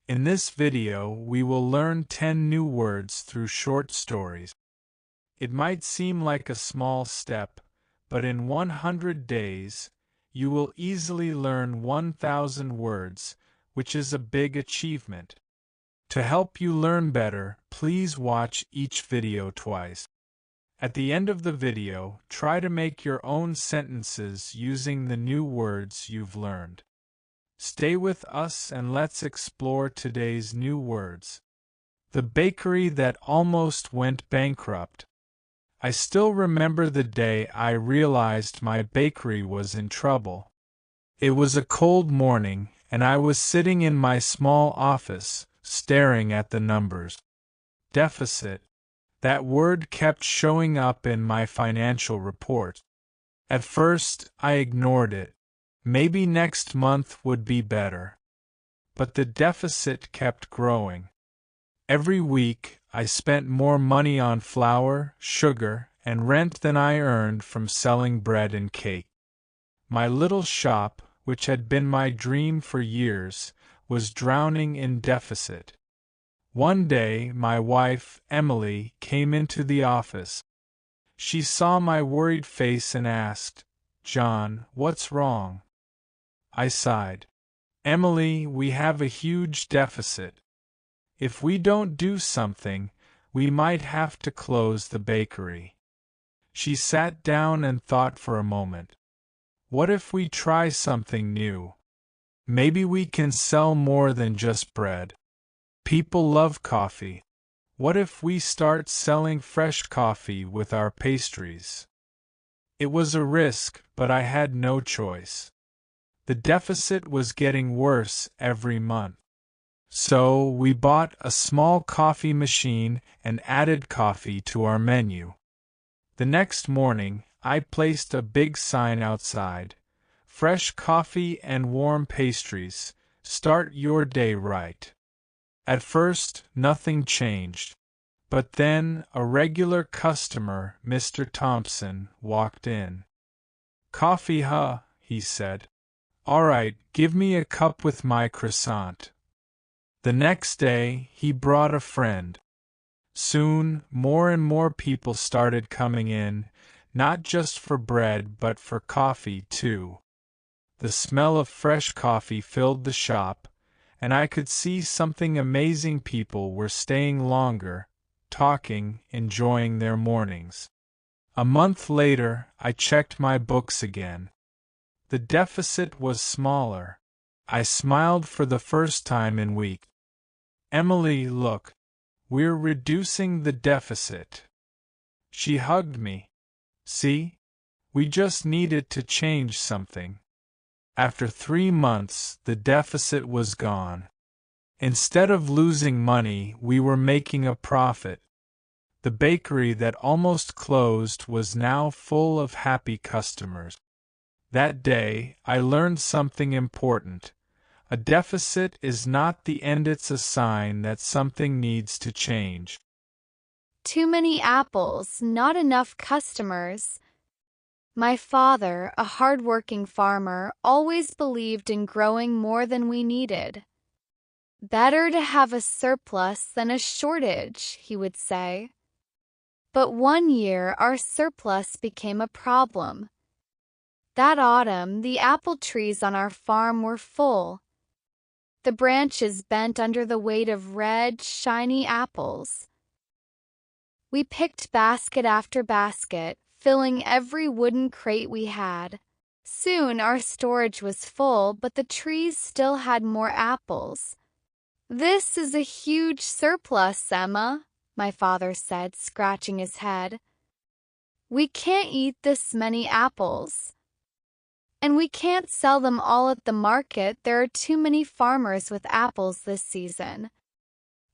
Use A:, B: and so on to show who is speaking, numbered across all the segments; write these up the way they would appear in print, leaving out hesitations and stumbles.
A: In this video, we will learn 10 new words through short stories. It might seem like a small step, but in 100 days, you will easily learn 1,000 words, which is a big achievement. To help you learn better, please watch each video twice. At the end of the video, try to make your own sentences using the new words you've learned. Stay with us and let's explore today's new words. The bakery that almost went bankrupt. I still remember the day I realized my bakery was in trouble. It was a cold morning, and I was sitting in my small office, staring at the numbers. Deficit. That word kept showing up in my financial report. At first, I ignored it. Maybe next month would be better. But the deficit kept growing. Every week, I spent more money on flour, sugar, and rent than I earned from selling bread and cake. My little shop, which had been my dream for years, was drowning in deficit. One day, my wife, Emily, came into the office. She saw my worried face and asked, "John, what's wrong?" I sighed. "Emily, we have a huge deficit. If we don't do something, we might have to close the bakery." She sat down and thought for a moment. "What if we try something new? Maybe we can sell more than just bread. People love coffee. What if we start selling fresh coffee with our pastries?" It was a risk, but I had no choice. The deficit was getting worse every month. So we bought a small coffee machine and added coffee to our menu. The next morning, I placed a big sign outside. "Fresh coffee and warm pastries. Start your day right." At first, nothing changed. But then, a regular customer, Mr. Thompson, walked in. "Coffee, huh?" he said. "All right, give me a cup with my croissant." The next day, he brought a friend. Soon, more and more people started coming in, not just for bread but for coffee too. The smell of fresh coffee filled the shop, and I could see something amazing. People were staying longer, talking, enjoying their mornings. A month later, I checked my books again. The deficit was smaller. I smiled for the first time in weeks. "Emily, look. We're reducing the deficit." She hugged me. "See? We just needed to change something." After 3 months, the deficit was gone. Instead of losing money, we were making a profit. The bakery that almost closed was now full of happy customers. That day, I learned something important. A deficit is not the end, it's a sign that something needs to change.
B: Too many apples, not enough customers. My father, a hard-working farmer, always believed in growing more than we needed. "Better to have a surplus than a shortage," he would say. But one year our surplus became a problem. That autumn, the apple trees on our farm were full. The branches bent under the weight of red, shiny apples. We picked basket after basket, filling every wooden crate we had. Soon our storage was full, but the trees still had more apples. "This is a huge surplus, Emma," my father said, scratching his head. "We can't eat this many apples. And we can't sell them all at the market. There are too many farmers with apples this season."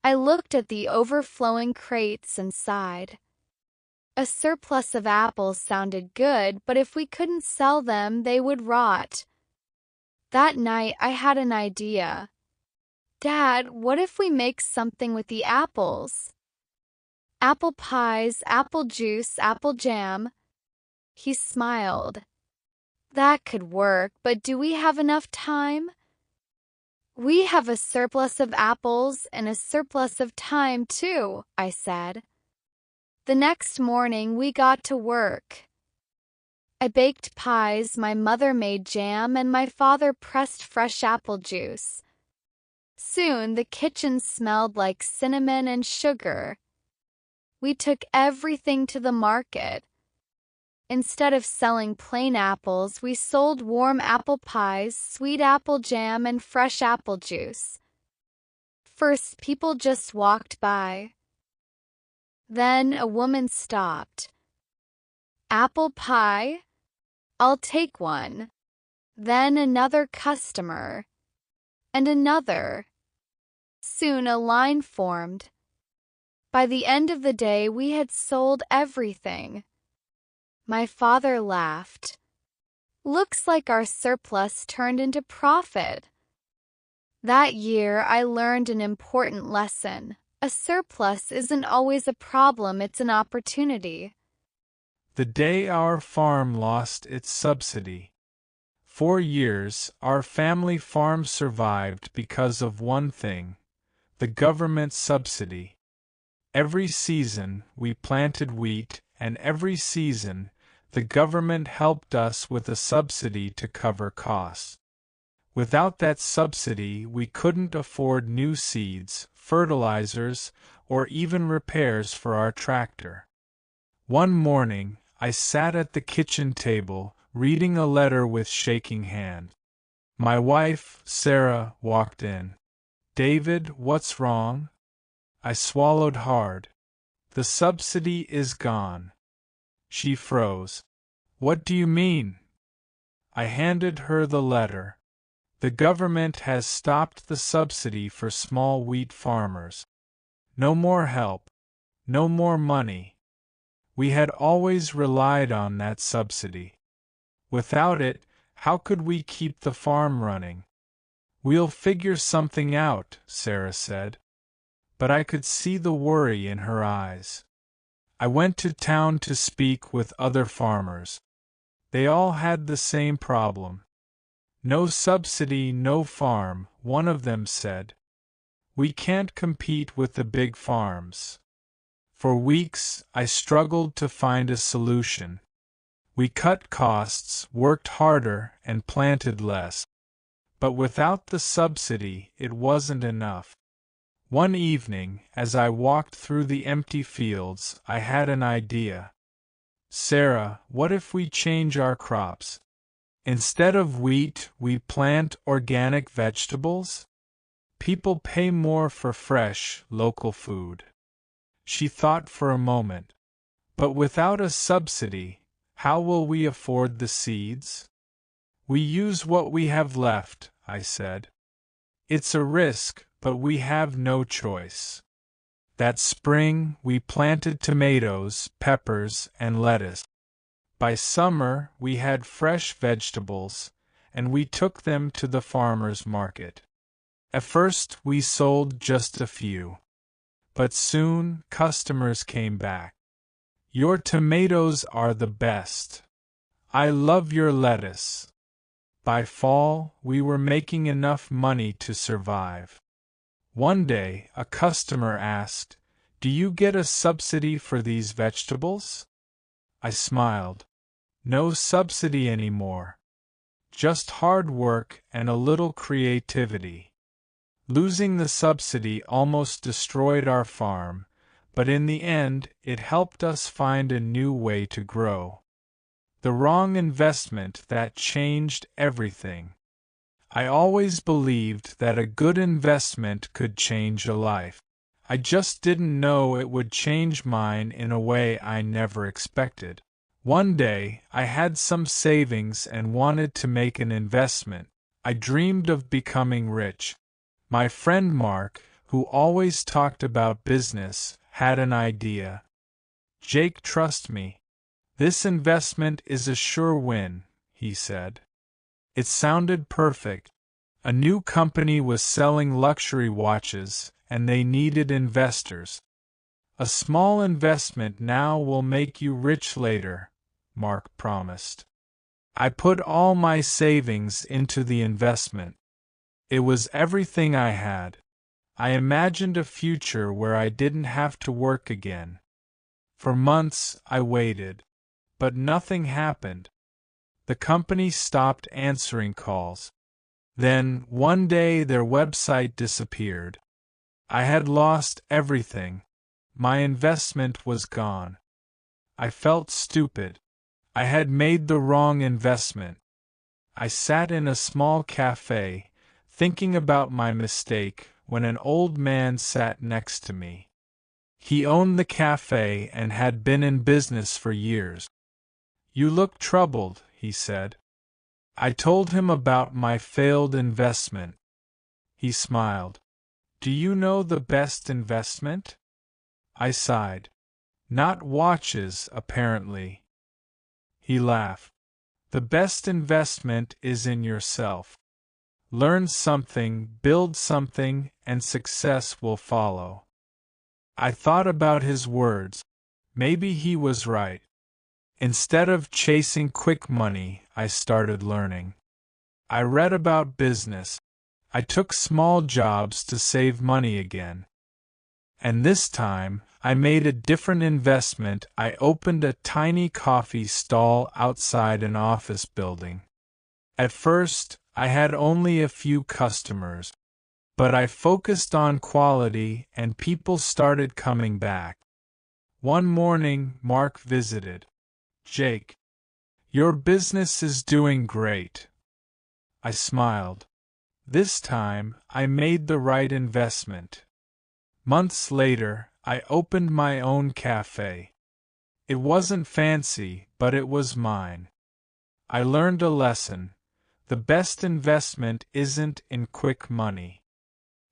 B: I looked at the overflowing crates and sighed. A surplus of apples sounded good, but if we couldn't sell them, they would rot. That night, I had an idea. "Dad, what if we make something with the apples? Apple pies, apple juice, apple jam." He smiled. "That could work, but do we have enough time?" We have a surplus of apples and a surplus of time, too, I said. The next morning we got to work. I baked pies, my mother made jam, and my father pressed fresh apple juice. Soon the kitchen smelled like cinnamon and sugar. We took everything to the market. Instead of selling plain apples, we sold warm apple pies, sweet apple jam, and fresh apple juice. First, people just walked by. Then a woman stopped. Apple pie? I'll take one. Then another customer. And another. Soon a line formed. By the end of the day, we had sold everything. My father laughed. Looks like our surplus turned into profit. That year, I learned an important lesson. A surplus isn't always a problem, it's an opportunity.
A: The day our farm lost its subsidy. 4 years, our family farm survived because of one thing: the government subsidy. Every season, we planted wheat, and every season, the government helped us with a subsidy to cover costs. Without that subsidy, we couldn't afford new seeds, fertilizers, or even repairs for our tractor. One morning, I sat at the kitchen table, reading a letter with shaking hand. My wife, Sarah, walked in. "David, what's wrong?" I swallowed hard. "The subsidy is gone." She froze. "What do you mean?" I handed her the letter. "The government has stopped the subsidy for small wheat farmers. No more help. No more money. We had always relied on that subsidy. Without it, how could we keep the farm running?" "We'll figure something out," Sarah said. But I could see the worry in her eyes. I went to town to speak with other farmers. They all had the same problem. "No subsidy, no farm," one of them said. "We can't compete with the big farms." For weeks, I struggled to find a solution. We cut costs, worked harder, and planted less. But without the subsidy, it wasn't enough. One evening, as I walked through the empty fields, I had an idea. "Sarah, what if we change our crops? Instead of wheat, we plant organic vegetables? People pay more for fresh, local food." She thought for a moment. "But without a subsidy, how will we afford the seeds?" "We use what we have left," I said. "It's a risk, but we have no choice." That spring, we planted tomatoes, peppers, and lettuce. By summer, we had fresh vegetables, and we took them to the farmer's market. At first, we sold just a few. But soon, customers came back. "Your tomatoes are the best. I love your lettuce." By fall, we were making enough money to survive. One day, a customer asked, "Do you get a subsidy for these vegetables?" I smiled. "No subsidy anymore. Just hard work and a little creativity." Losing the subsidy almost destroyed our farm, but in the end, it helped us find a new way to grow. The wrong investment that changed everything. I always believed that a good investment could change a life. I just didn't know it would change mine in a way I never expected. One day, I had some savings and wanted to make an investment. I dreamed of becoming rich. My friend Mark, who always talked about business, had an idea. "Jake, trust me. This investment is a sure win," he said. It sounded perfect. A new company was selling luxury watches, and they needed investors. "A small investment now will make you rich later," Mark promised. I put all my savings into the investment. It was everything I had. I imagined a future where I didn't have to work again. For months I waited, but nothing happened. The company stopped answering calls. Then, one day, their website disappeared. I had lost everything. My investment was gone. I felt stupid. I had made the wrong investment. I sat in a small cafe, thinking about my mistake, when an old man sat next to me. He owned the cafe and had been in business for years. "You look troubled," he said. I told him about my failed investment. He smiled. "Do you know the best investment?" I sighed. "Not watches, apparently." He laughed. "The best investment is in yourself. Learn something, build something, and success will follow." I thought about his words. Maybe he was right. Instead of chasing quick money, I started learning. I read about business. I took small jobs to save money again. And this time, I made a different investment. I opened a tiny coffee stall outside an office building. At first, I had only a few customers, but I focused on quality and people started coming back. One morning, Mark visited. "Jake, your business is doing great." I smiled. This time, I made the right investment. Months later, I opened my own cafe. It wasn't fancy, but it was mine. I learned a lesson. The best investment isn't in quick money.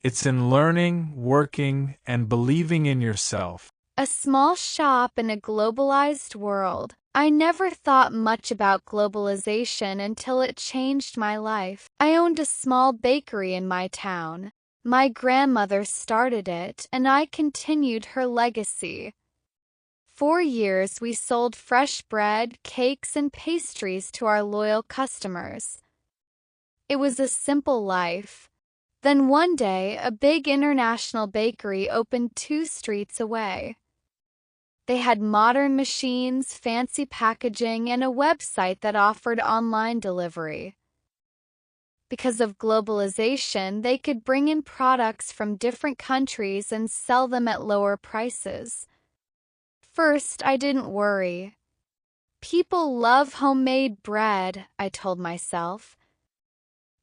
A: It's in learning, working, and believing in yourself.
B: A small shop in a globalized world. I never thought much about globalization until it changed my life. I owned a small bakery in my town. My grandmother started it, and I continued her legacy. For years, we sold fresh bread, cakes, and pastries to our loyal customers. It was a simple life. Then one day, a big international bakery opened 2 streets away. They had modern machines, fancy packaging, and a website that offered online delivery. Because of globalization, they could bring in products from different countries and sell them at lower prices. First, I didn't worry. People love homemade bread, I told myself.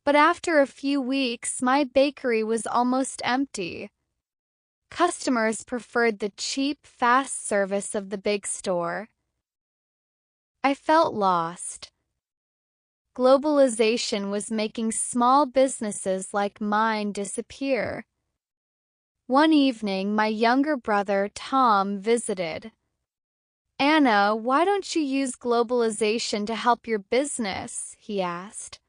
B: But after a few weeks, my bakery was almost empty. Customers preferred the cheap, fast service of the big store. I felt lost. Globalization was making small businesses like mine disappear. One evening, my younger brother, Tom, visited. "Anna, why don't you use globalization to help your business?" he asked.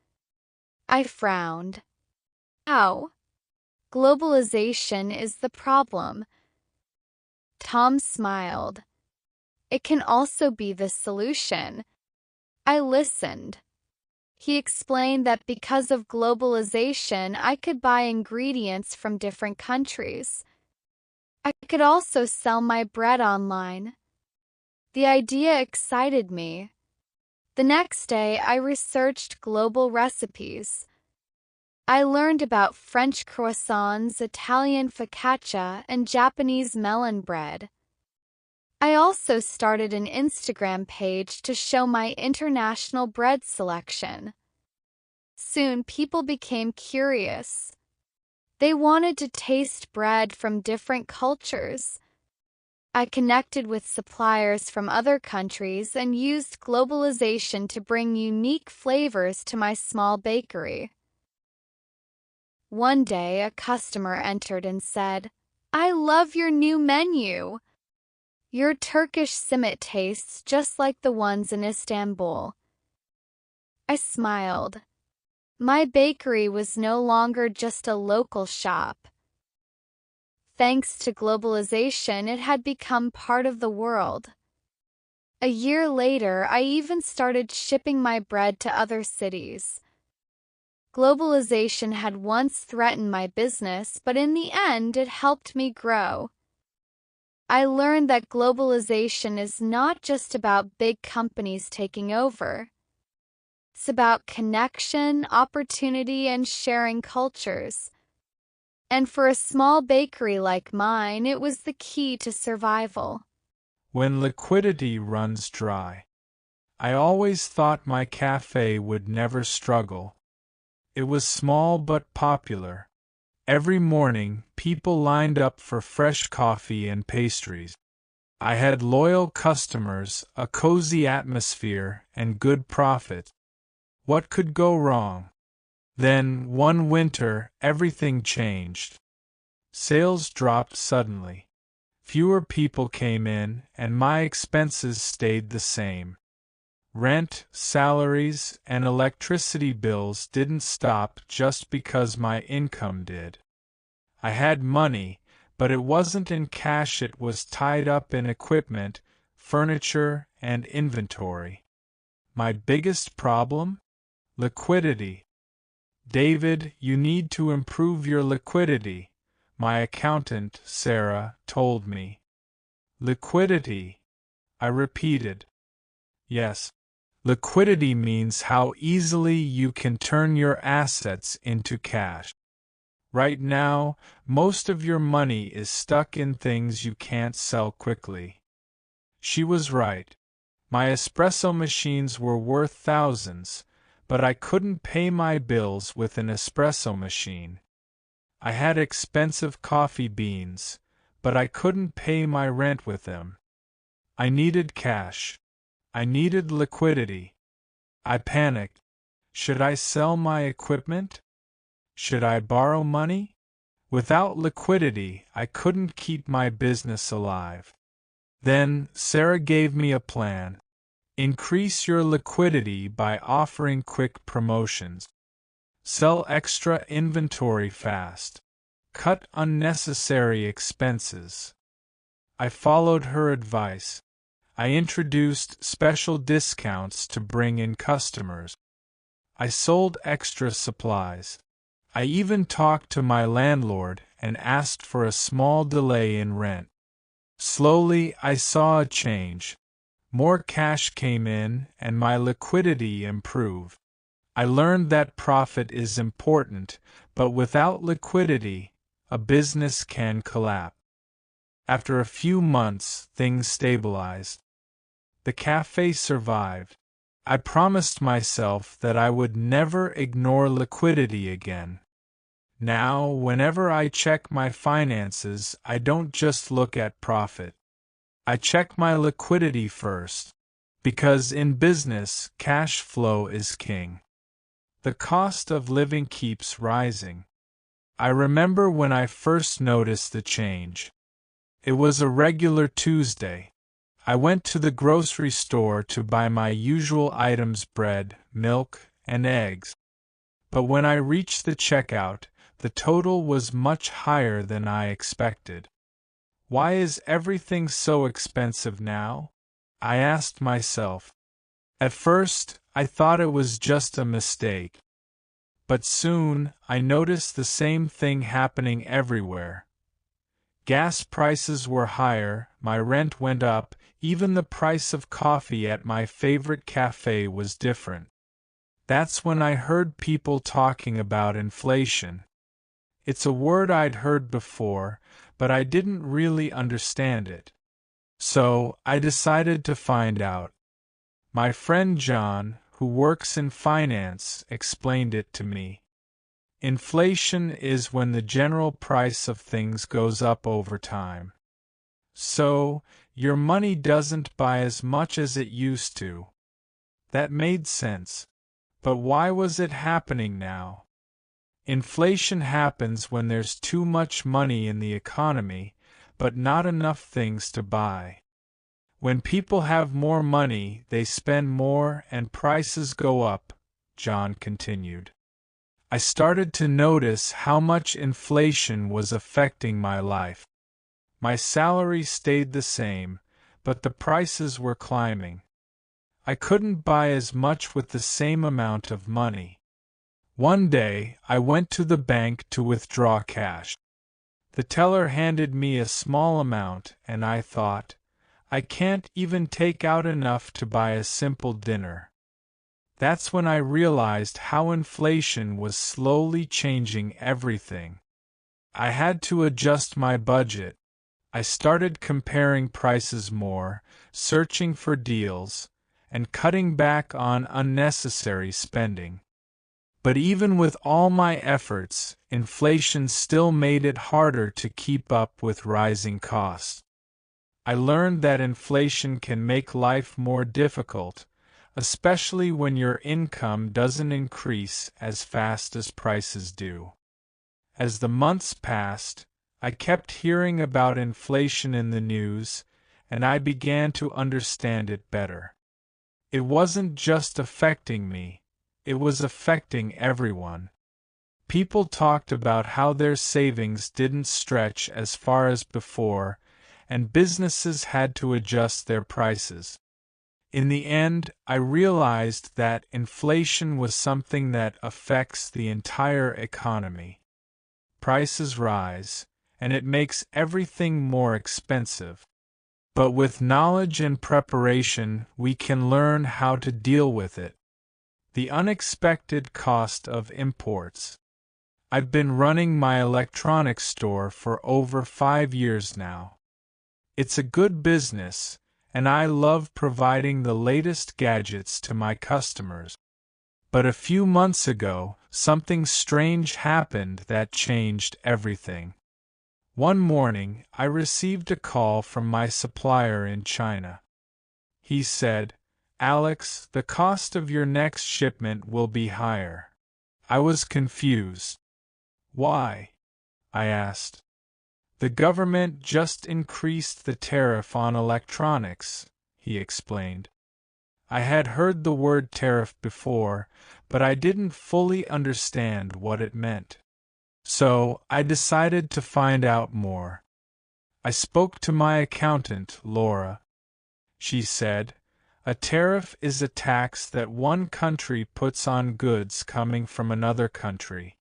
B: I frowned. "How?" "Globalization is the problem." Tom smiled. "It can also be the solution." I listened. He explained that because of globalization, I could buy ingredients from different countries. I could also sell my bread online. The idea excited me. The next day, I researched global recipes. I learned about French croissants, Italian focaccia, and Japanese melon bread. I also started an Instagram page to show my international bread selection. Soon, people became curious. They wanted to taste bread from different cultures. I connected with suppliers from other countries and used globalization to bring unique flavors to my small bakery. One day, a customer entered and said, "I love your new menu. Your Turkish simit tastes just like the ones in Istanbul." I smiled. My bakery was no longer just a local shop. Thanks to globalization, it had become part of the world. A year later, I even started shipping my bread to other cities. Globalization had once threatened my business, but in the end it helped me grow. I learned that globalization is not just about big companies taking over. It's about connection, opportunity, and sharing cultures. And for a small bakery like mine, it was the key to survival.
A: When liquidity runs dry. I always thought my cafe would never struggle. It was small but popular. Every morning, people lined up for fresh coffee and pastries. I had loyal customers, a cozy atmosphere, and good profit. What could go wrong? Then, one winter, everything changed. Sales dropped suddenly. Fewer people came in, and my expenses stayed the same. Rent, salaries, and electricity bills didn't stop just because my income did. I had money, but it wasn't in cash, it was tied up in equipment, furniture, and inventory. My biggest problem? Liquidity. David, you need to improve your liquidity, my accountant, Sarah, told me. Liquidity, I repeated. Yes. Liquidity means how easily you can turn your assets into cash. Right now, most of your money is stuck in things you can't sell quickly. She was right. My espresso machines were worth thousands, but I couldn't pay my bills with an espresso machine. I had expensive coffee beans, but I couldn't pay my rent with them. I needed cash. I needed liquidity. I panicked. Should I sell my equipment? Should I borrow money? Without liquidity, I couldn't keep my business alive. Then, Sarah gave me a plan. Increase your liquidity by offering quick promotions. Sell extra inventory fast. Cut unnecessary expenses. I followed her advice. I introduced special discounts to bring in customers. I sold extra supplies. I even talked to my landlord and asked for a small delay in rent. Slowly, I saw a change. More cash came in and my liquidity improved. I learned that profit is important, but without liquidity, a business can collapse. After a few months, things stabilized. The cafe survived. I promised myself that I would never ignore liquidity again. Now, whenever I check my finances, I don't just look at profit. I check my liquidity first. Because in business, cash flow is king. The cost of living keeps rising. I remember when I first noticed the change. It was a regular Tuesday. I went to the grocery store to buy my usual items: bread, milk, and eggs. But when I reached the checkout, the total was much higher than I expected. Why is everything so expensive now? I asked myself. At first, I thought it was just a mistake. But soon, I noticed the same thing happening everywhere. Gas prices were higher, my rent went up, even the price of coffee at my favorite cafe was different. That's when I heard people talking about inflation. It's a word I'd heard before, but I didn't really understand it. So, I decided to find out. My friend John, who works in finance, explained it to me. Inflation is when the general price of things goes up over time. So, your money doesn't buy as much as it used to. That made sense. But why was it happening now? Inflation happens when there's too much money in the economy, but not enough things to buy. When people have more money, they spend more and prices go up, John continued. I started to notice how much inflation was affecting my life. My salary stayed the same, but the prices were climbing. I couldn't buy as much with the same amount of money. One day, I went to the bank to withdraw cash. The teller handed me a small amount, and I thought, I can't even take out enough to buy a simple dinner. That's when I realized how inflation was slowly changing everything. I had to adjust my budget. I started comparing prices more, searching for deals, and cutting back on unnecessary spending. But even with all my efforts, inflation still made it harder to keep up with rising costs. I learned that inflation can make life more difficult, especially when your income doesn't increase as fast as prices do. As the months passed, I kept hearing about inflation in the news, and I began to understand it better. It wasn't just affecting me, it was affecting everyone. People talked about how their savings didn't stretch as far as before, and businesses had to adjust their prices. In the end, I realized that inflation was something that affects the entire economy. Prices rise, and it makes everything more expensive. But with knowledge and preparation, we can learn how to deal with it. The unexpected cost of imports. I've been running my electronics store for over 5 years now. It's a good business, and I love providing the latest gadgets to my customers. But a few months ago, something strange happened that changed everything. One morning, I received a call from my supplier in China. He said, "Alex, the cost of your next shipment will be higher." I was confused. "Why?" I asked. "The government just increased the tariff on electronics," he explained. I had heard the word tariff before, but I didn't fully understand what it meant. So, I decided to find out more. I spoke to my accountant, Laura. She said, "A tariff is a tax that one country puts on goods coming from another country.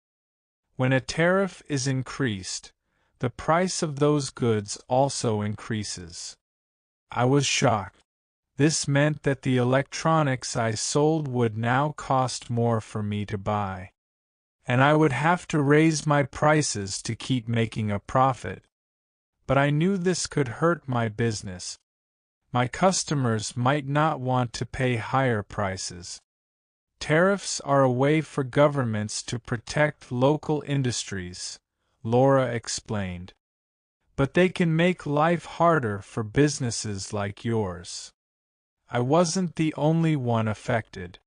A: When a tariff is increased, the price of those goods also increases." I was shocked. This meant that the electronics I sold would now cost more for me to buy, and I would have to raise my prices to keep making a profit. But I knew this could hurt my business. My customers might not want to pay higher prices. Tariffs are a way for governments to protect local industries, Laura explained. But they can make life harder for businesses like yours. I wasn't the only one affected.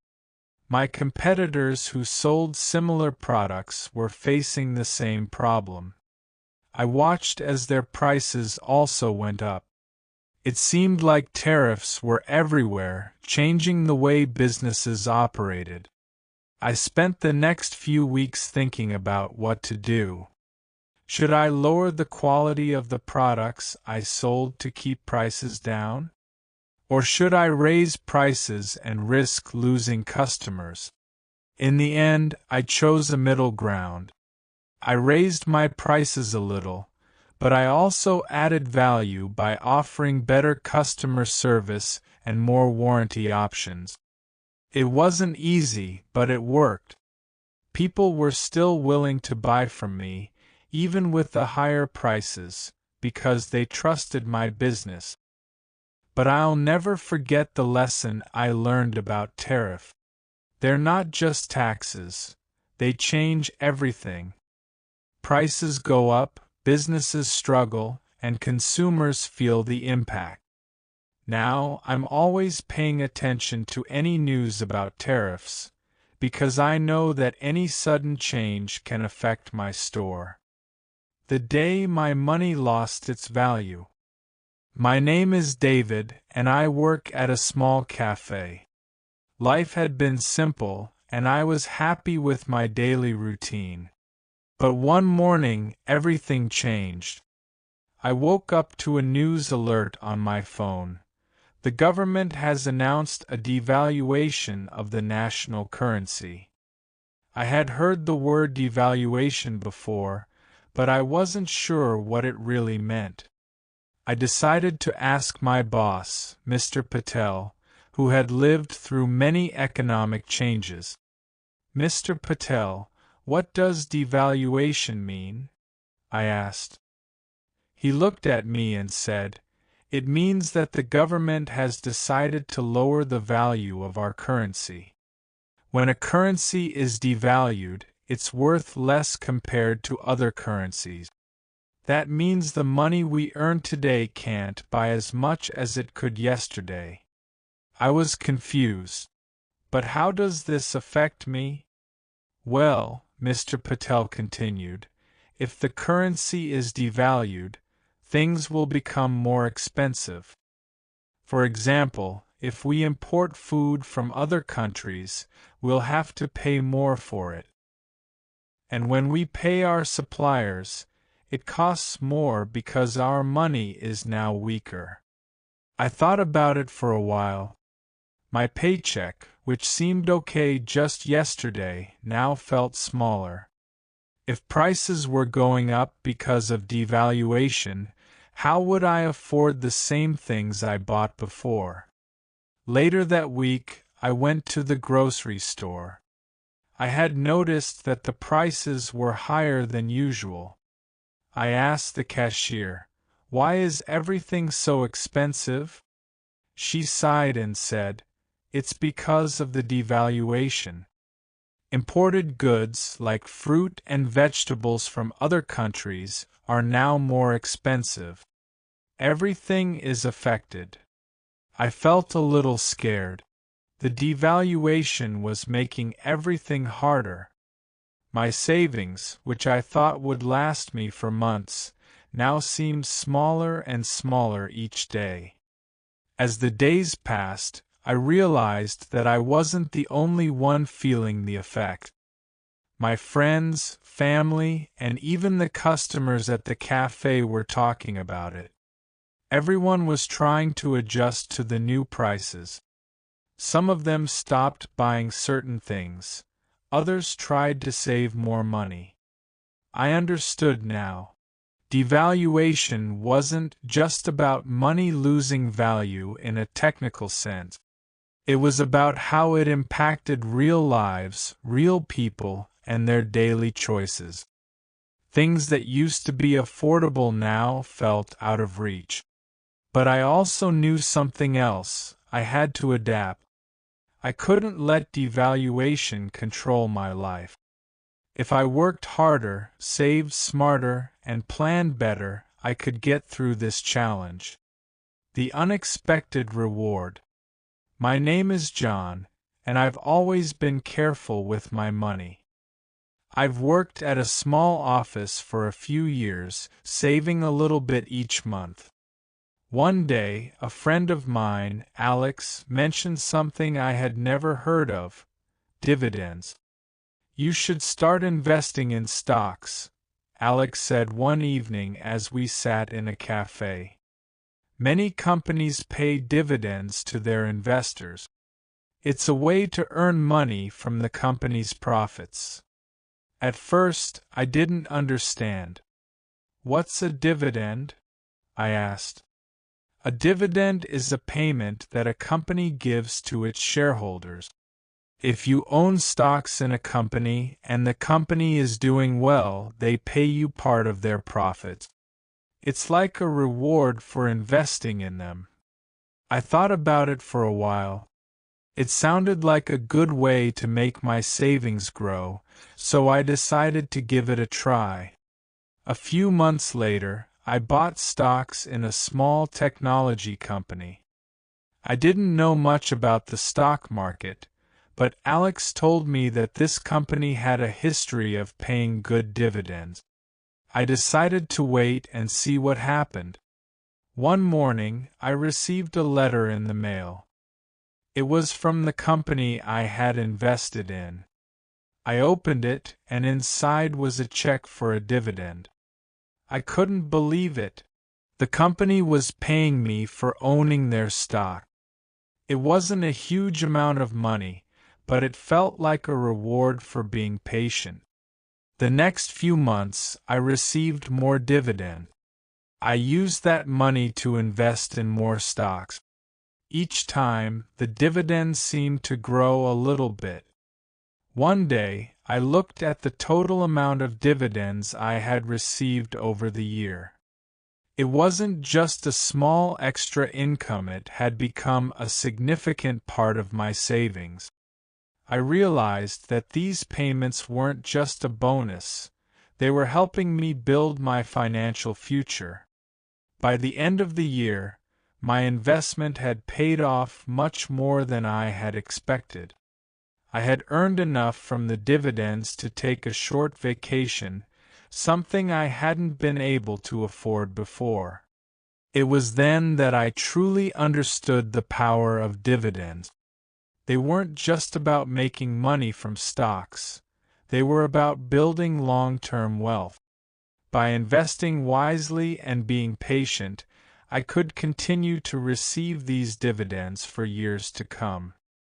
A: My competitors who sold similar products were facing the same problem. I watched as their prices also went up. It seemed like tariffs were everywhere, changing the way businesses operated. I spent the next few weeks thinking about what to do. Should I lower the quality of the products I sold to keep prices down? Or should I raise prices and risk losing customers? In the end, I chose a middle ground. I raised my prices a little, but I also added value by offering better customer service and more warranty options. It wasn't easy, but it worked. People were still willing to buy from me, even with the higher prices, because they trusted my business. But I'll never forget the lesson I learned about tariff. They're not just taxes, they change everything. Prices go up, businesses struggle, and consumers feel the impact. Now, I'm always paying attention to any news about tariffs, because I know that any sudden change can affect my store. The day my money lost its value. My name is David, and I work at a small cafe. Life had been simple, and I was happy with my daily routine. But one morning, everything changed. I woke up to a news alert on my phone. The government has announced a devaluation of the national currency. I had heard the word devaluation before, but I wasn't sure what it really meant. I decided to ask my boss, Mr. Patel, who had lived through many economic changes. Mr. Patel, what does devaluation mean? I asked. He looked at me and said, "It means that the government has decided to lower the value of our currency. When a currency is devalued, it's worth less compared to other currencies. That means the money we earn today can't buy as much as it could yesterday." I was confused. But how does this affect me? Well, Mr. Patel continued, if the currency is devalued, things will become more expensive. For example, if we import food from other countries, we'll have to pay more for it. And when we pay our suppliers, it costs more because our money is now weaker. I thought about it for a while. My paycheck, which seemed okay just yesterday, now felt smaller. If prices were going up because of devaluation, how would I afford the same things I bought before? Later that week, I went to the grocery store. I had noticed that the prices were higher than usual. I asked the cashier, "Why is everything so expensive?" She sighed and said, "It's because of the devaluation. Imported goods like fruit and vegetables from other countries are now more expensive. Everything is affected." I felt a little scared. The devaluation was making everything harder. My savings, which I thought would last me for months, now seemed smaller and smaller each day. As the days passed, I realized that I wasn't the only one feeling the effect. My friends, family, and even the customers at the cafe were talking about it. Everyone was trying to adjust to the new prices. Some of them stopped buying certain things. Others tried to save more money. I understood now. Devaluation wasn't just about money losing value in a technical sense. It was about how it impacted real lives, real people, and their daily choices. Things that used to be affordable now felt out of reach. But I also knew something else. I had to adapt. I couldn't let devaluation control my life. If I worked harder, saved smarter, and planned better, I could get through this challenge. The unexpected reward. My name is John, and I've always been careful with my money. I've worked at a small office for a few years, saving a little bit each month. One day, a friend of mine, Alex, mentioned something I had never heard of: dividends. "You should start investing in stocks," Alex said one evening as we sat in a cafe. "Many companies pay dividends to their investors. It's a way to earn money from the company's profits." At first, I didn't understand. "What's a dividend?" I asked. "A dividend is a payment that a company gives to its shareholders. If you own stocks in a company and the company is doing well, they pay you part of their profits. It's like a reward for investing in them." I thought about it for a while. It sounded like a good way to make my savings grow, so I decided to give it a try. A few months later, I bought stocks in a small technology company. I didn't know much about the stock market, but Alex told me that this company had a history of paying good dividends. I decided to wait and see what happened. One morning, I received a letter in the mail. It was from the company I had invested in. I opened it, and inside was a check for a dividend. I couldn't believe it. The company was paying me for owning their stock. It wasn't a huge amount of money, but it felt like a reward for being patient. The next few months, I received more dividend. I used that money to invest in more stocks. Each time, the dividends seemed to grow a little bit. One day, I looked at the total amount of dividends I had received over the year. It wasn't just a small extra income, it had become a significant part of my savings. I realized that these payments weren't just a bonus, they were helping me build my financial future. By the end of the year, my investment had paid off much more than I had expected. I had earned enough from the dividends to take a short vacation, something I hadn't been able to afford before. It was then that I truly understood the power of dividends. They weren't just about making money from stocks, they were about building long-term wealth. By investing wisely and being patient, I could continue to receive these dividends for years to come.